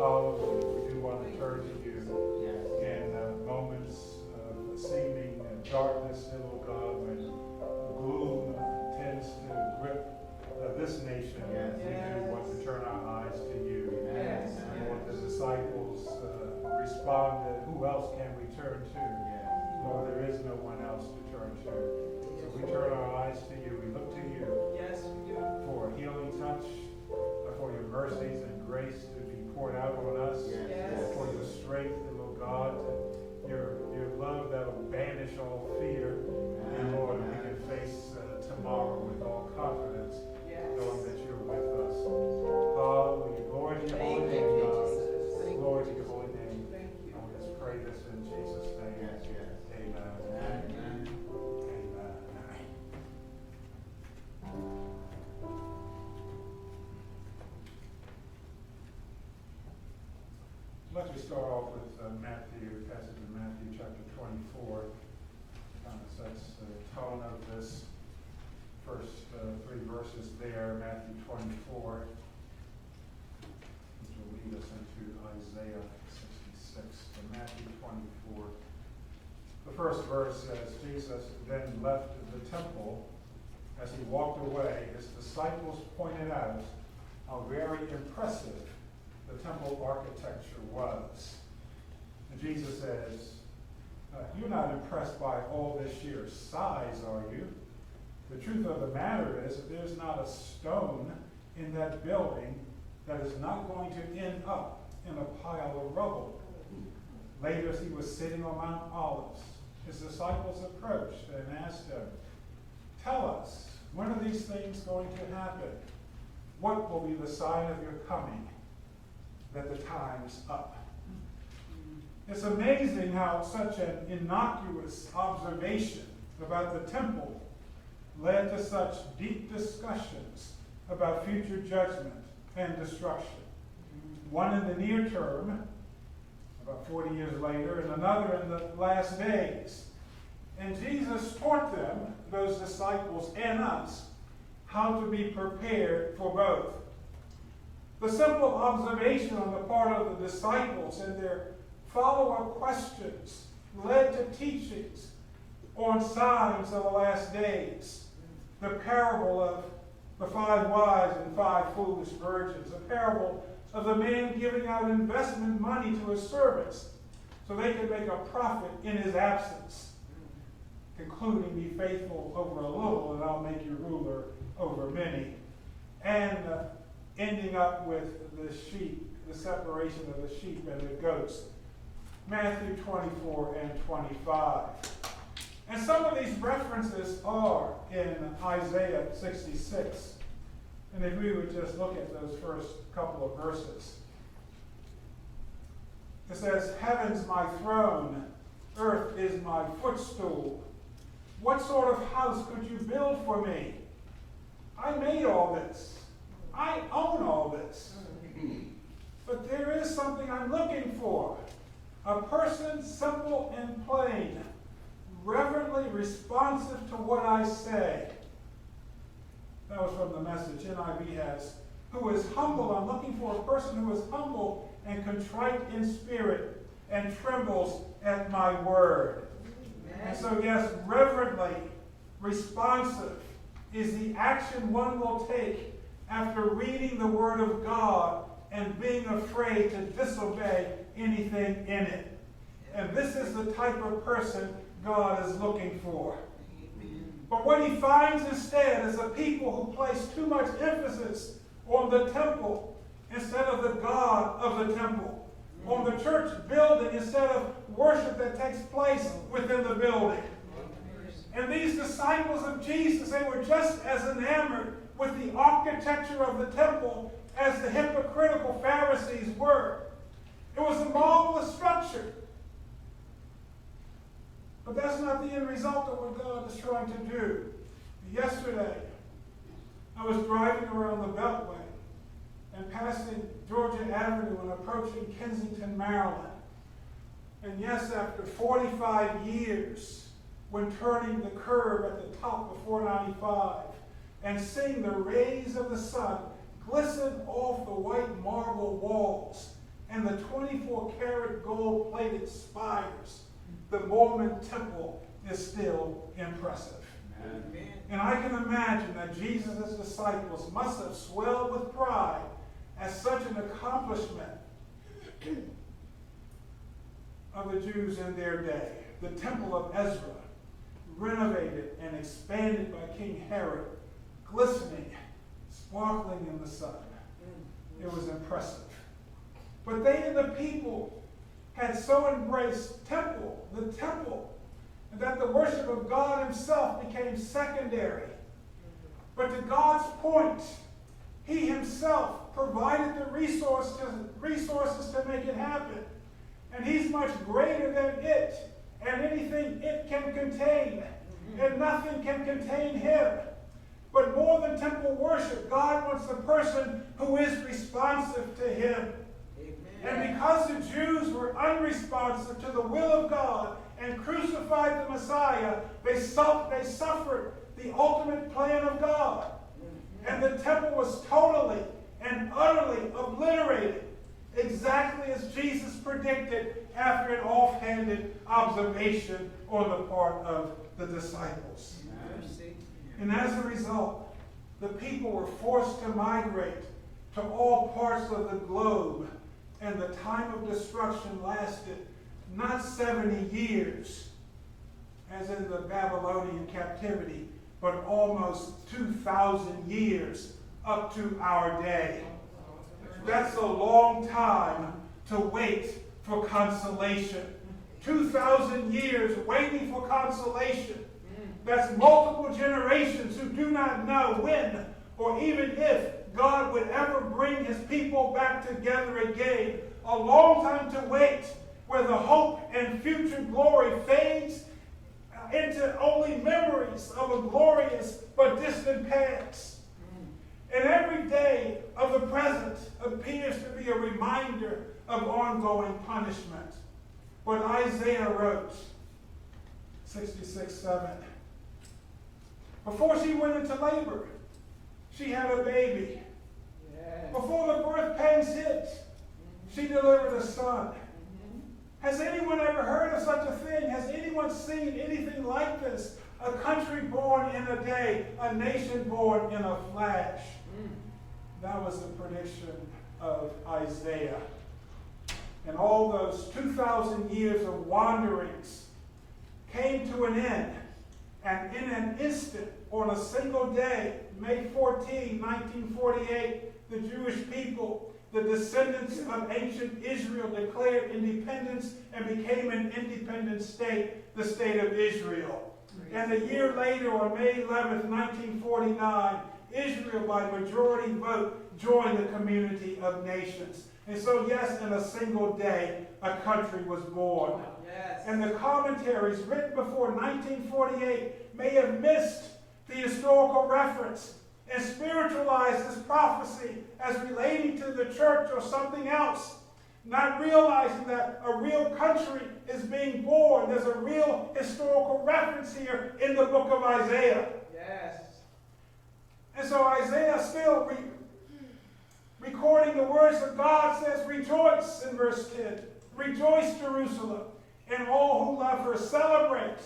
Hallelujah. We do want to turn to you in moments of seeming darkness, Lord God, when gloom tends to grip this nation. We do want to turn our eyes to you. Lord, the disciples responded, who else can we turn to? Lord, there is no one else to turn to. So we turn our eyes to you. We look to you for a healing touch, for your mercies and grace to be poured out on us, for your strength, Lord God, your love that will banish all fear. And Lord, we can face tomorrow with all confidence, knowing that you're with us. Hallelujah. Glory to your holy name, God. Glory to your holy name. And we just pray this in Jesus' name. Amen. Amen. Let me start off with Matthew, passage of Matthew chapter 24. Kind of sets the tone of this first three verses there, Matthew 24, which will lead us into Isaiah 66. So Matthew 24. The first verse says, Jesus then left the temple. As he walked away, his disciples pointed out how very impressive the temple architecture was. And Jesus says, you're not impressed by all this sheer size, are you? The truth of the matter is that there's not a stone in that building that is not going to end up in a pile of rubble. Later, as he was sitting on Mount Olives, his disciples approached and asked him, tell us, when are these things going to happen? What will be the sign of your coming that the time's up? It's amazing how such an innocuous observation about the temple led to such deep discussions about future judgment and destruction. One in the near term, about 40 years later, and another in the last days. And Jesus taught them, those disciples and us, how to be prepared for both. The simple observation on the part of the disciples and their follow-up questions led to teachings on signs of the last days. The parable of the 5 wise and 5 foolish virgins, a parable of the man giving out investment money to his servants so they could make a profit in his absence, concluding, be faithful over a little and I'll make you ruler over many. And ending up with the sheep, the separation of the sheep and the goats. Matthew 24 and 25. And some of these references are in Isaiah 66. And if we would just look at those first couple of verses. It says, heaven's my throne, earth is my footstool. What sort of house could you build for me? I made all this. I own all this. But there is something I'm looking for. A person simple and plain, reverently responsive to what I say. That was from the Message. NIV has, who is humble. I'm looking for a person who is humble and contrite in spirit and trembles at my word. Amen. And so, yes, reverently responsive is the action one will take after reading the Word of God and being afraid to disobey anything in it. And this is the type of person God is looking for. But what he finds instead is a people who place too much emphasis on the temple instead of the God of the temple, on the church building instead of worship that takes place within the building. And these disciples of Jesus, they were just as enamored with the architecture of the temple as the hypocritical Pharisees were. It was a marvelous structure. But that's not the end result of what God is trying to do. Yesterday, I was driving around the Beltway and passing Georgia Avenue and approaching Kensington, Maryland. And yes, after 45 years, when turning the curve at the top of 495 and seeing the rays of the sun glisten off the white marble walls and the 24-karat gold-plated spires, the Mormon temple is still impressive. Amen. And I can imagine that Jesus' disciples must have swelled with pride at such an accomplishment of the Jews in their day. The temple of Ezra, renovated and expanded by King Herod, glistening, sparkling in the sun. It was impressive. But they and the people had so embraced the temple, that the worship of God himself became secondary. But to God's point, he himself provided the resources to make it happen. And he's much greater than it and anything it can contain. And nothing can contain him. But more than temple worship, God wants the person who is responsive to him. Amen. And because the Jews were unresponsive to the will of God and crucified the Messiah, they suffered the ultimate plan of God. And the temple was totally and utterly obliterated, exactly as Jesus predicted after an offhanded observation on the part of the disciples. Mercy. And as a result, the people were forced to migrate to all parts of the globe, and the time of destruction lasted not 70 years, as in the Babylonian captivity, but almost 2,000 years up to our day. That's a long time to wait for consolation. 2,000 years waiting for consolation. That's multiple generations who do not know when or even if God would ever bring his people back together again. A long time to wait, where the hope and future glory fades into only memories of a glorious but distant past. And every day of the present appears to be a reminder of ongoing punishment. But Isaiah wrote, 66:7, before she went into labor, she had a baby. Yes. Before the birth pangs hit, she delivered a son. Has anyone ever heard of such a thing? Has anyone seen anything like this? A country born in a day, a nation born in a flash. That was the prediction of Isaiah. And all those 2,000 years of wanderings came to an end. And in an instant, on a single day, May 14, 1948, the Jewish people, the descendants of ancient Israel, declared independence and became an independent state, the state of Israel. And a year later, on May 11, 1949, Israel, by majority vote, joined the community of nations. And so, yes, in a single day, a country was born. Yes. And the commentaries written before 1948 may have missed the historical reference and spiritualized this prophecy as relating to the church or something else, not realizing that a real country is being born. There's a real historical reference here in the book of Isaiah. Yes. And so Isaiah, still recording the words of God, says, rejoice in verse 10. Rejoice, Jerusalem, and all who love her celebrate.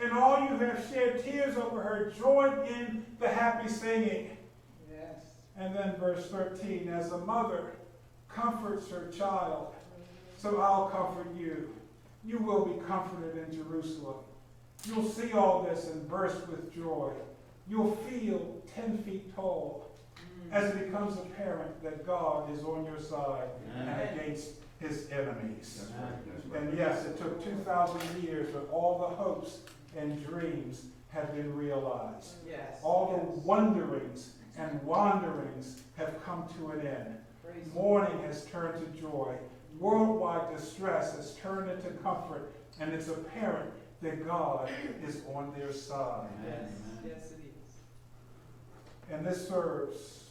And all you who have shed tears over her, join in the happy singing. Yes. And then verse 13, as a mother comforts her child, so I'll comfort you. You will be comforted in Jerusalem. You'll see all this and burst with joy. You'll feel 10 feet tall as it becomes apparent that God is on your side and against his enemies. And yes, it took 2,000 years, but all the hopes and dreams have been realized. Yes. All the wonderings and wanderings have come to an end. Praise Mourning has turned to joy. Worldwide distress has turned into comfort. And it's apparent that God is on their side. Yes. Yes, it is. And this serves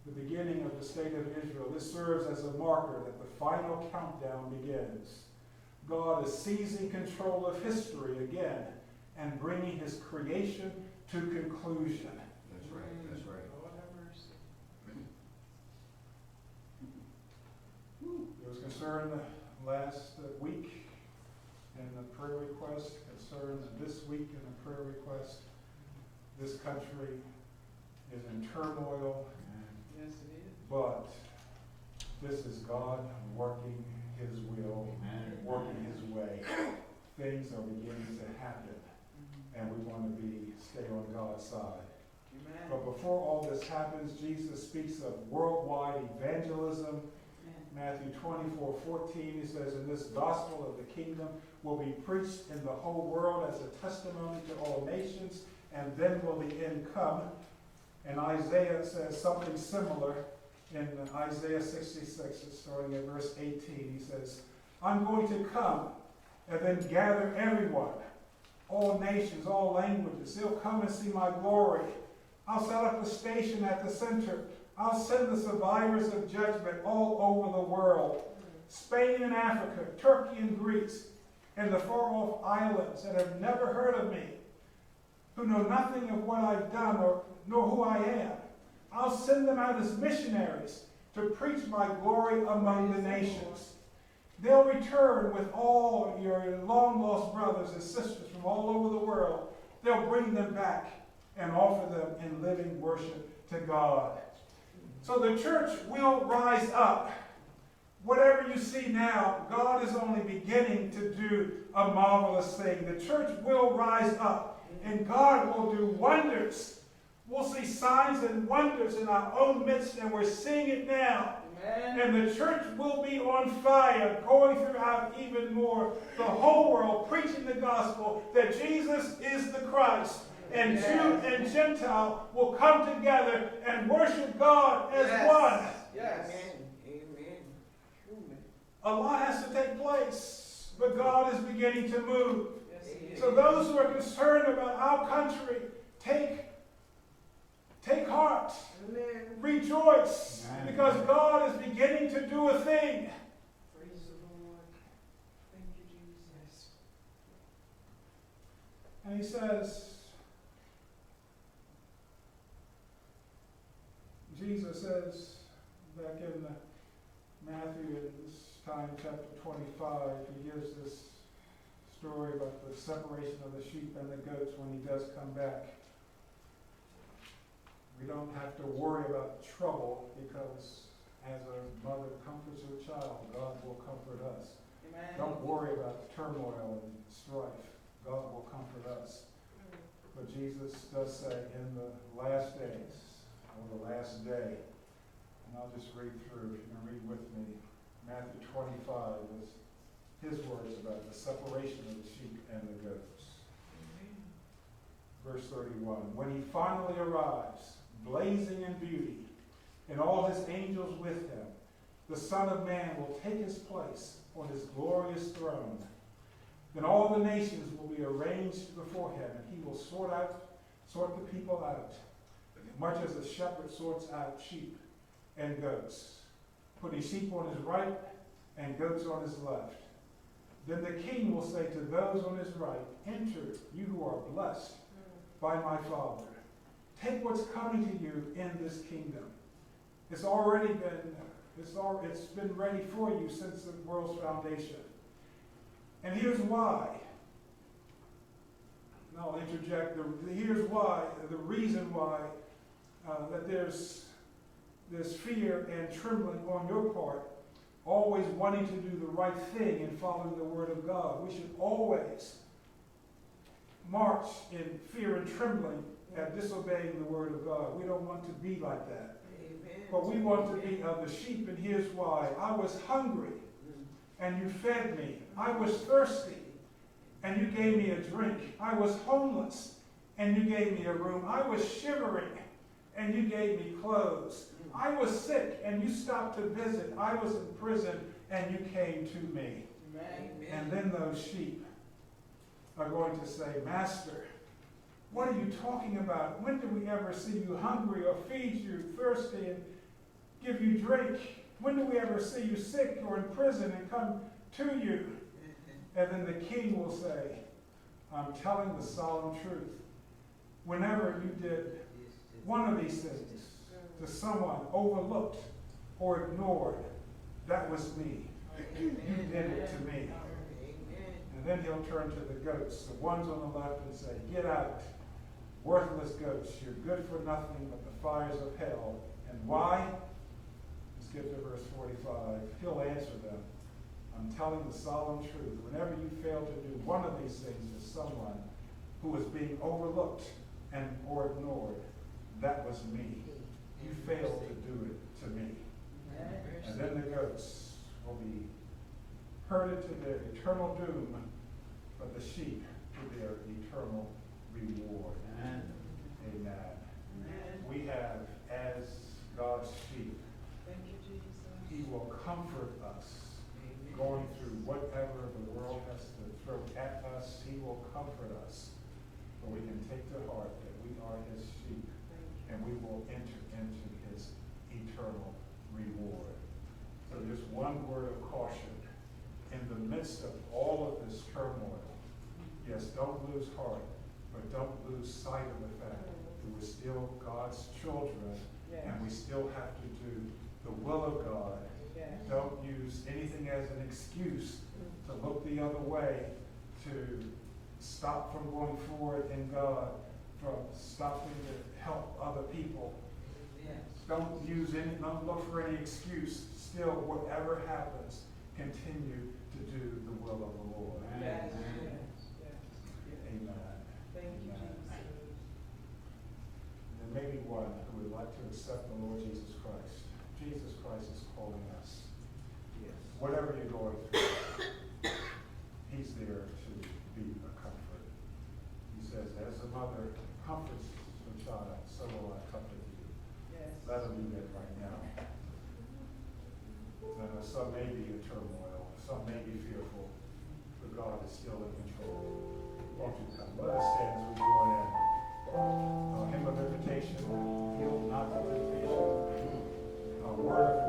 the beginning of the state of Israel. This serves as a marker that the final countdown begins. God is seizing control of history again and bringing his creation to conclusion. That's right, that's right. Lord have mercy. There was concern last week in the prayer request, concern this week in the prayer request. This country is in turmoil, Yes, it is. but this is God working His will, working His way. Things are beginning to happen, and we want to stay on God's side. Amen. But before all this happens, Jesus speaks of worldwide evangelism. Matthew 24:14, he says, "And this gospel of the kingdom will be preached in the whole world as a testimony to all nations, and then will the end come." And Isaiah says something similar in Isaiah 66, starting at verse 18. He says, "I'm going to come and then gather everyone, all nations, all languages. They'll come and see my glory. I'll set up a station at the center. I'll send the survivors of judgment all over the world. Spain and Africa, Turkey and Greece, and the far-off islands that have never heard of me, who know nothing of what I've done nor who I am. I'll send them out as missionaries to preach my glory among the nations. They'll return with all of your long-lost brothers and sisters from all over the world. They'll bring them back and offer them in living worship to God." So the church will rise up. Whatever you see now, God is only beginning to do a marvelous thing. The church will rise up, and God will do wonders. We'll see signs and wonders in our own midst, and we're seeing it now. Amen. And the church will be on fire, going throughout even more the whole world, preaching the gospel that Jesus is the Christ. And Jew and Gentile will come together and worship God as one. Yes. Amen. A lot has to take place, but God is beginning to move. Yes, it is. So those who are concerned about our country, take heart. Amen. Rejoice, Amen. because God is beginning to do a thing. Praise the Lord. Thank you, Jesus. And he says, Jesus says, back in Matthew, in this time, chapter 25, he gives this story about the separation of the sheep and the goats when he does come back. We don't have to worry about trouble, because as a mother comforts her child, God will comfort us. Amen. Don't worry about turmoil and strife. God will comfort us. But Jesus does say in the last days, or the last day, and I'll just read through, if you can read with me, Matthew 25 was his words about the separation of the sheep and the goats. Verse 31, "When he finally arrives, blazing in beauty, and all his angels with him, the Son of Man will take his place on his glorious throne. Then all the nations will be arranged before him, and he will sort the people out, much as a shepherd sorts out sheep and goats, putting sheep on his right and goats on his left. Then the king will say to those on his right, 'Enter, you who are blessed by my Father. Take what's coming to you in this kingdom. It's been ready for you since the world's foundation.' And here's why. And I'll interject. Here's why. The reason why that there's fear and trembling on your part, always wanting to do the right thing and following the word of God. We should always march in fear and trembling at disobeying the word of God. We don't want to be like that. Amen. But we want to be of the sheep, and here's why. I was hungry, and you fed me. I was thirsty, and you gave me a drink. I was homeless, and you gave me a room. I was shivering, and you gave me clothes. I was sick, and you stopped to visit. I was in prison, and you came to me." Amen. And then those sheep are going to say, "Master, what are you talking about? When did we ever see you hungry or feed you, thirsty, and give you drink? When did we ever see you sick or in prison and come to you?" And then the king will say, "I'm telling the solemn truth. Whenever you did one of these things to someone overlooked or ignored, that was me." You did it to me. And then he'll turn to the goats, the ones on the left, and say, get out, worthless goats. You're good for nothing but the fires of hell. And why? Let's get to verse 45. He'll answer them. I'm telling the solemn truth. Whenever you fail to do one of these things to someone who is being overlooked and or ignored, that was me. You failed to do it to me. And then the goats will be herded to their eternal doom, but the sheep to their eternal reward. Amen. We have, as God's sheep, Thank you, Jesus. He will comfort us going through whatever the world has to throw at us. He will comfort us. But we can take to heart that we are His sheep, and we will enter into His eternal reward. So just one word of caution. In the midst of all of this turmoil, yes, don't lose heart, but don't lose sight of the fact that we're still God's children, and we still have to do the will of God. Don't use anything as an excuse to look the other way, to stop from going forward in God, from stopping to help other people. Don't look for any excuse. Still, whatever happens, continue to do the will of the Lord. Yes. Amen. Thank you, Amen. Jesus. There may be one who would like to accept the Lord Jesus Christ. Jesus Christ is calling us. Yes. Whatever you're going through, He's there to be a comfort. He says, as a mother comforts her child, so will I comfort you. Yes. Let Him do that right now. Some may be in turmoil, some may be fearful, but God is still in control. Won't you come? Let us stand as we join in. Hymn of invitation, yield not to temptation. A word of